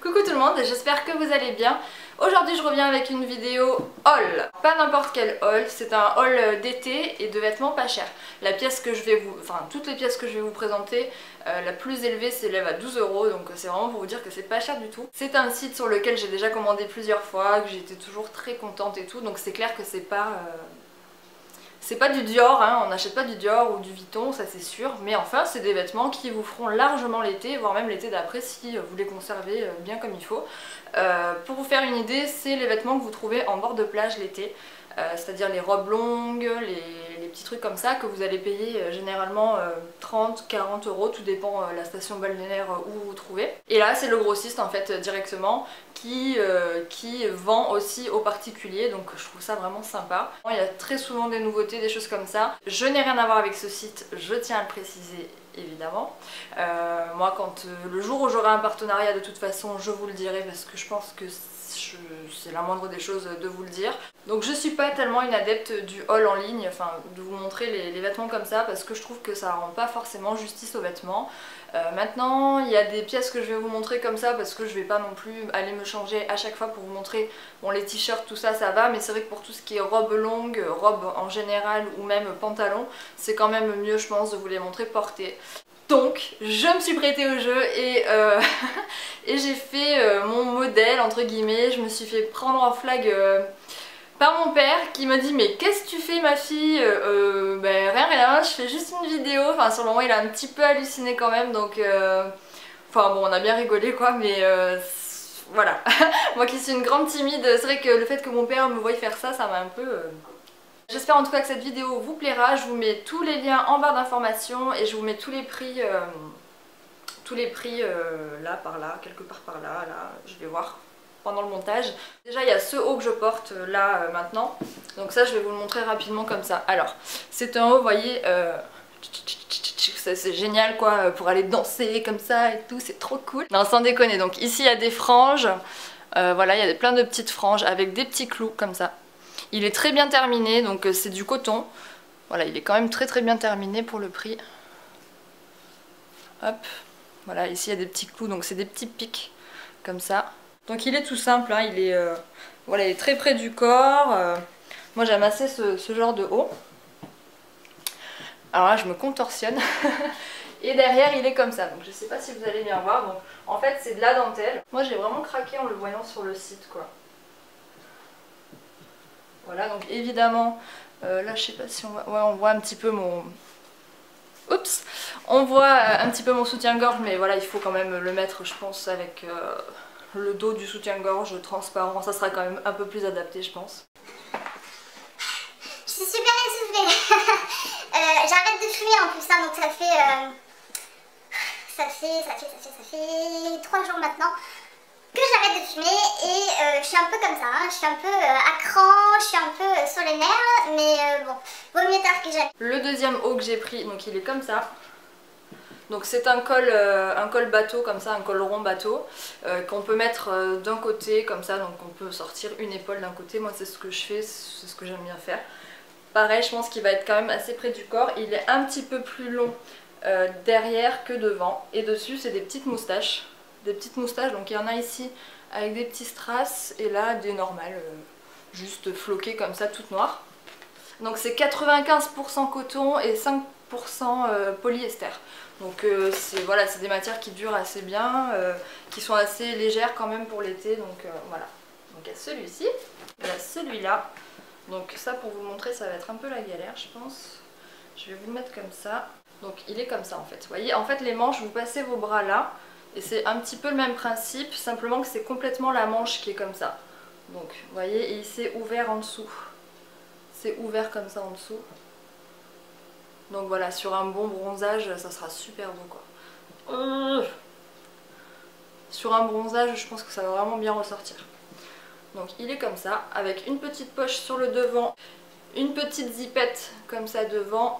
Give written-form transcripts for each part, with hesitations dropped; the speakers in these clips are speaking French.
Coucou tout le monde, j'espère que vous allez bien. Aujourd'hui je reviens avec une vidéo haul. Pas n'importe quel haul, c'est un haul d'été et de vêtements pas chers. La pièce que je vais vous... Enfin toutes les pièces que je vais vous présenter, la plus élevée s'élève à 12 €, donc c'est vraiment pour vous dire que c'est pas cher du tout. C'est un site sur lequel j'ai déjà commandé plusieurs fois, que j'étais toujours très contente et tout, donc c'est clair que c'est pas... C'est pas du Dior, hein, on n'achète pas du Dior ou du Vuitton, ça c'est sûr, mais enfin c'est des vêtements qui vous feront largement l'été, voire même l'été d'après si vous les conservez bien comme il faut. Pour vous faire une idée, c'est les vêtements que vous trouvez en bord de plage l'été, c'est-à-dire les robes longues, les petits trucs comme ça que vous allez payer généralement 30-40 €, tout dépend la station balnéaire où vous vous trouvez. Et là c'est le grossiste en fait directement qui vend aussi aux particuliers, donc je trouve ça vraiment sympa. Il y a très souvent des nouveautés, des choses comme ça. Je n'ai rien à voir avec ce site, je tiens à le préciser évidemment. Moi quand le jour où j'aurai un partenariat de toute façon je vous le dirai parce que je pense que c'est la moindre des choses de vous le dire. Donc je suis pas tellement une adepte du haul en ligne, enfin de vous montrer les vêtements comme ça parce que je trouve que ça rend pas forcément justice aux vêtements. Maintenant il y a des pièces que je vais vous montrer comme ça parce que je vais pas non plus aller me changer à chaque fois pour vous montrer. Bon les t-shirts tout ça ça va, mais c'est vrai que pour tout ce qui est robe longue, robe en général ou même pantalon, c'est quand même mieux je pense de vous les montrer portés. Donc je me suis prêtée au jeu et, et j'ai fait mon modèle entre guillemets. Je me suis fait prendre en flag par mon père qui m'a dit mais qu'est-ce que tu fais ma fille? Ben rien, je fais juste une vidéo. Enfin sur le moment il a un petit peu halluciné quand même donc enfin bon on a bien rigolé quoi mais voilà. Moi qui suis une grande timide, c'est vrai que le fait que mon père me voie faire ça, ça m'a un peu... J'espère en tout cas que cette vidéo vous plaira. Je vous mets tous les liens en barre d'informations et je vous mets tous les prix là, par là, quelque part par là, je vais voir pendant le montage. Déjà il y a ce haut que je porte là maintenant, donc ça je vais vous le montrer rapidement comme ça. Alors c'est un haut, vous voyez, c'est génial quoi, pour aller danser comme ça et tout, c'est trop cool. Non sans déconner, donc ici il y a des franges, voilà il y a plein de petites franges avec des petits clous comme ça. Il est très bien terminé, donc c'est du coton. Voilà, il est quand même très bien terminé pour le prix. Hop, voilà, ici il y a des petits clous, donc c'est des petits pics, comme ça. Donc il est tout simple, hein, voilà, il est très près du corps. Moi j'aime assez ce genre de haut. Alors là je me contorsionne. Et derrière il est comme ça, donc je sais pas si vous allez bien voir. Donc, en fait c'est de la dentelle. Moi j'ai vraiment craqué en le voyant sur le site quoi. Voilà, donc évidemment, là je sais pas si on voit, ouais, on voit un petit peu mon... Oups! On voit un petit peu mon soutien-gorge, mais voilà, il faut quand même le mettre, je pense, avec le dos du soutien-gorge transparent, ça sera quand même un peu plus adapté, je pense. Je suis super essoufflée. J'arrête de fumer en plus, hein, donc ça fait 3 jours maintenant que j'arrête de fumer et je suis un peu comme ça, hein. Je suis un peu à cran, je suis un peu sur les nerfs, mais bon, vaut mieux tard que jamais. Le deuxième haut que j'ai pris, donc il est comme ça. Donc c'est un col bateau comme ça, un col rond bateau, qu'on peut mettre d'un côté comme ça, donc on peut sortir une épaule d'un côté. Moi c'est ce que je fais, c'est ce que j'aime bien faire. Pareil, je pense qu'il va être quand même assez près du corps. Il est un petit peu plus long derrière que devant. Et dessus c'est des petites moustaches. Donc il y en a ici avec des petits strass et là des normales, juste floquées comme ça, toutes noires. Donc c'est 95% coton et 5% polyester. Donc voilà, c'est des matières qui durent assez bien, qui sont assez légères quand même pour l'été. Donc voilà. Donc il y a celui-ci, il y a celui-là. Donc ça pour vous montrer ça va être un peu la galère je pense. Je vais vous le mettre comme ça. Donc il est comme ça en fait. Vous voyez, en fait les manches, vous passez vos bras là. Et c'est un petit peu le même principe, simplement que c'est complètement la manche qui est comme ça. Donc, vous voyez, et c'est ouvert en dessous. C'est ouvert comme ça en dessous. Donc voilà, sur un bon bronzage, ça sera super beau quoi. Sur un bronzage, je pense que ça va vraiment bien ressortir. Donc il est comme ça, avec une petite poche sur le devant, une petite zipette comme ça devant.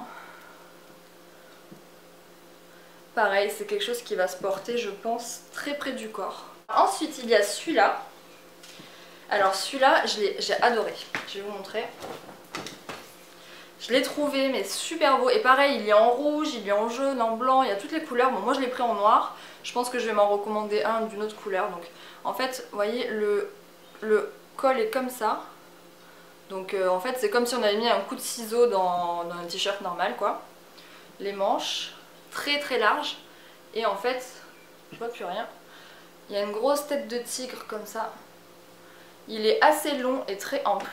Pareil, c'est quelque chose qui va se porter, je pense, très près du corps. Ensuite, il y a celui-là. Alors celui-là, j'ai adoré. Je vais vous montrer. Je l'ai trouvé mais super beau, et pareil il est en rouge, il est en jaune, en blanc, il y a toutes les couleurs. Bon moi je l'ai pris en noir, je pense que je vais m'en recommander un d'une autre couleur. Donc en fait vous voyez le col est comme ça. Donc en fait c'est comme si on avait mis un coup de ciseau dans un t-shirt normal quoi. Les manches très très larges, et en fait je vois plus rien. Il y a une grosse tête de tigre comme ça. Il est assez long et très ample.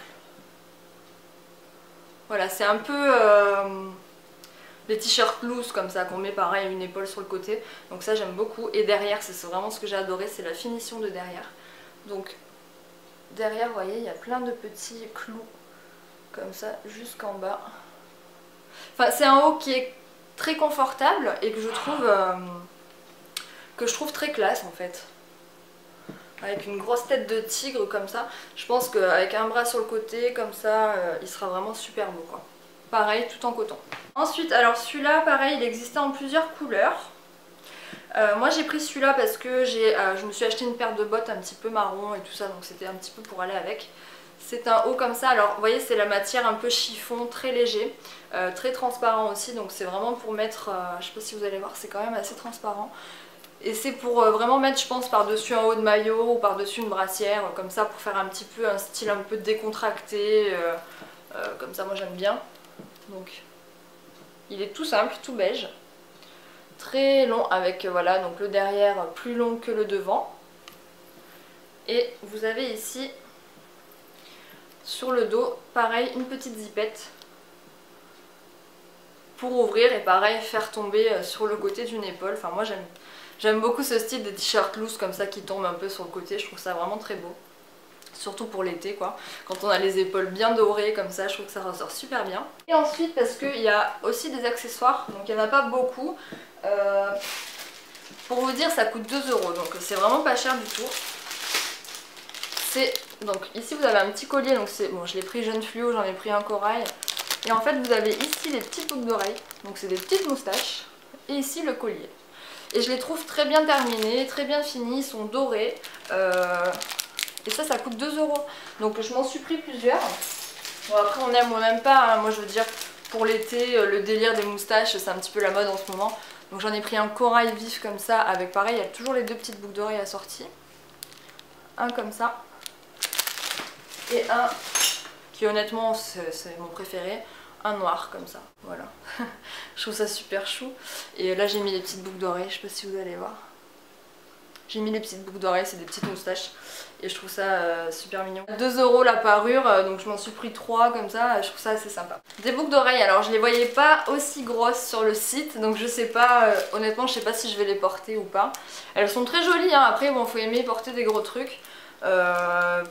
Voilà, c'est un peu les t-shirts loose comme ça qu'on met pareil une épaule sur le côté. Donc ça j'aime beaucoup. Et derrière, c'est vraiment ce que j'ai adoré, c'est la finition de derrière. Donc derrière, vous voyez, il y a plein de petits clous comme ça jusqu'en bas. Enfin, c'est un haut qui est très confortable et que je trouve très classe en fait. Avec une grosse tête de tigre comme ça. Je pense qu'avec un bras sur le côté comme ça, il sera vraiment super beau quoi. Pareil, tout en coton. Ensuite, alors celui-là, pareil, il existait en plusieurs couleurs. Moi j'ai pris celui-là parce que je me suis acheté une paire de bottes un petit peu marron et tout ça, donc c'était un petit peu pour aller avec. C'est un haut comme ça, alors vous voyez c'est la matière un peu chiffon, très léger, très transparent aussi, donc c'est vraiment pour mettre, je sais pas si vous allez voir, c'est quand même assez transparent. Et c'est pour vraiment mettre, je pense, par-dessus un haut de maillot ou par-dessus une brassière, comme ça, pour faire un petit peu un style un peu décontracté, comme ça moi j'aime bien. Donc il est tout simple, tout beige, très long avec voilà, donc le derrière plus long que le devant. Et vous avez ici, sur le dos, pareil, une petite zippette pour ouvrir et pareil, faire tomber sur le côté d'une épaule. Enfin moi j'aime beaucoup ce style des t-shirts loose comme ça qui tombent un peu sur le côté, je trouve ça vraiment très beau. Surtout pour l'été quoi, quand on a les épaules bien dorées comme ça, je trouve que ça ressort super bien. Et ensuite parce qu'il y a aussi des accessoires, donc il n'y en a pas beaucoup. Pour vous dire ça coûte 2 €, donc c'est vraiment pas cher du tout. Donc ici vous avez un petit collier, donc c'est bon, je l'ai pris jaune fluo, j'en ai pris un corail. Et en fait vous avez ici les petites boucles d'oreilles, donc c'est des petites moustaches, et ici le collier. Et je les trouve très bien terminés, très bien finis, ils sont dorés. Et ça coûte 2 €. Donc je m'en suis pris plusieurs. Bon après on aime ou on n'aime pas, hein. Moi je veux dire pour l'été, le délire des moustaches c'est un petit peu la mode en ce moment. Donc j'en ai pris un corail vif comme ça, avec pareil, il y a toujours les deux petites boucles d'oreilles assorties. Un comme ça. Et un qui honnêtement c'est mon préféré. Un noir comme ça, voilà. Je trouve ça super chou. Et là j'ai mis les petites boucles d'oreilles, je sais pas si vous allez voir. J'ai mis les petites boucles d'oreilles, c'est des petites moustaches. Et je trouve ça super mignon. 2 € la parure, donc je m'en suis pris 3 comme ça, je trouve ça assez sympa. Des boucles d'oreilles, alors je les voyais pas aussi grosses sur le site, donc je sais pas, honnêtement je sais pas si je vais les porter ou pas. Elles sont très jolies, hein. Après bon faut aimer porter des gros trucs.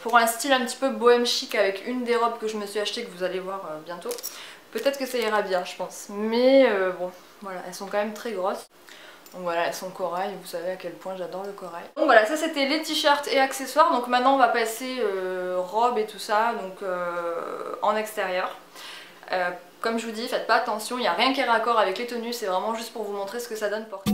Pour un style un petit peu bohème chic avec une des robes que je me suis achetée, que vous allez voir bientôt. Peut-être que ça ira bien je pense, mais bon voilà, elles sont quand même très grosses. Donc voilà, elles sont corail, vous savez à quel point j'adore le corail. Donc voilà, ça c'était les t-shirts et accessoires. Donc maintenant on va passer robe et tout ça, donc en extérieur. Comme je vous dis, faites pas attention, il n'y a rien qui est raccord avec les tenues, c'est vraiment juste pour vous montrer ce que ça donne porter.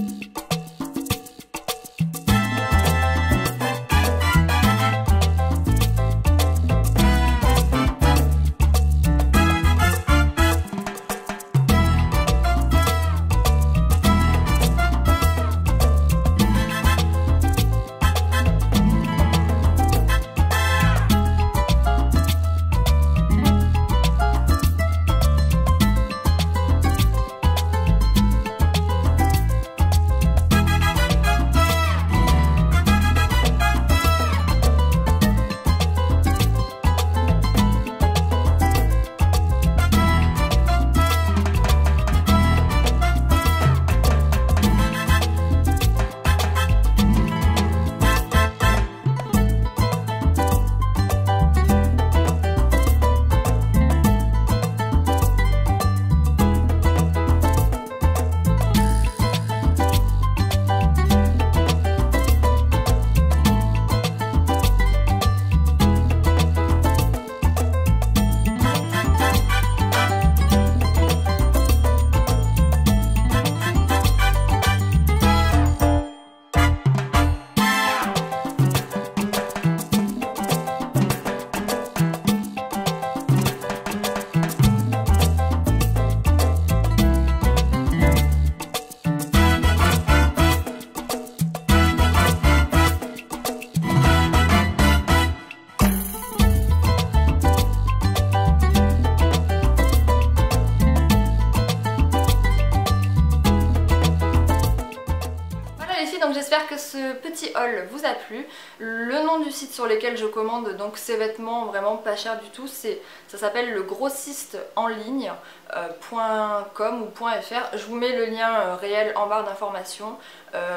donc j'espère que ce petit haul vous a plu. Le nom du site sur lequel je commande donc ces vêtements vraiment pas cher du tout, ça s'appelle le grossiste en ligne .com ou .fr. Je vous mets le lien réel en barre d'informations.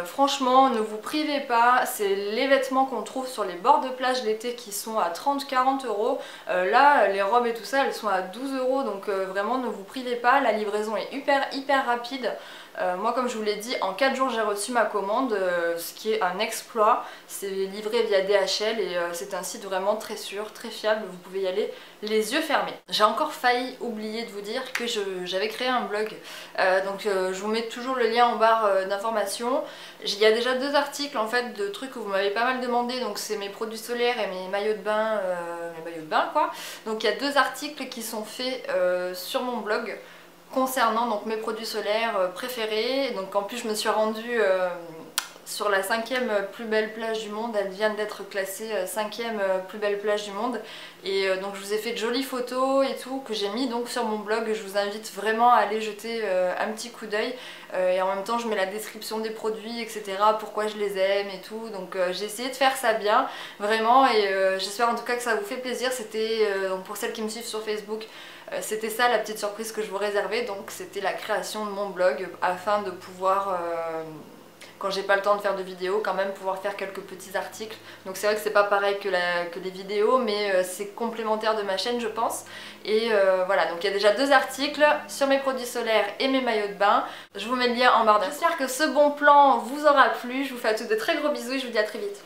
Franchement, ne vous privez pas, c'est les vêtements qu'on trouve sur les bords de plage l'été qui sont à 30-40 euros. Là, les robes et tout ça, elles sont à 12 euros, donc vraiment ne vous privez pas, la livraison est hyper rapide. Moi, comme je vous l'ai dit, en 4 jours j'ai reçu ma commande, ce qui est un exploit. C'est livré via DHL et c'est un site vraiment très sûr, très fiable, vous pouvez y aller les yeux fermés. J'ai encore failli oublier de vous dire que j'avais créé un blog, donc je vous mets toujours le lien en barre d'informations. Il y a déjà 2 articles en fait de trucs que vous m'avez pas mal demandé, donc c'est mes produits solaires et mes maillots de bain, quoi. Donc il y a 2 articles qui sont faits sur mon blog concernant donc mes produits solaires préférés. Donc en plus je me suis rendue sur la 5e plus belle plage du monde, elle vient d'être classée 5e plus belle plage du monde, et donc je vous ai fait de jolies photos et tout que j'ai mis donc sur mon blog. Je vous invite vraiment à aller jeter un petit coup d'œil, et en même temps je mets la description des produits, etc., pourquoi je les aime et tout. Donc j'ai essayé de faire ça bien vraiment, et j'espère en tout cas que ça vous fait plaisir. C'était donc pour celles qui me suivent sur Facebook, c'était ça la petite surprise que je vous réservais, donc c'était la création de mon blog afin de pouvoir quand j'ai pas le temps de faire de vidéos, quand même pouvoir faire quelques petits articles. Donc c'est vrai que c'est pas pareil que les vidéos, mais c'est complémentaire de ma chaîne je pense. Et voilà, donc il y a déjà 2 articles sur mes produits solaires et mes maillots de bain. Je vous mets le lien en barre d'informations. J'espère que ce bon plan vous aura plu, je vous fais à tous de très gros bisous et je vous dis à très vite.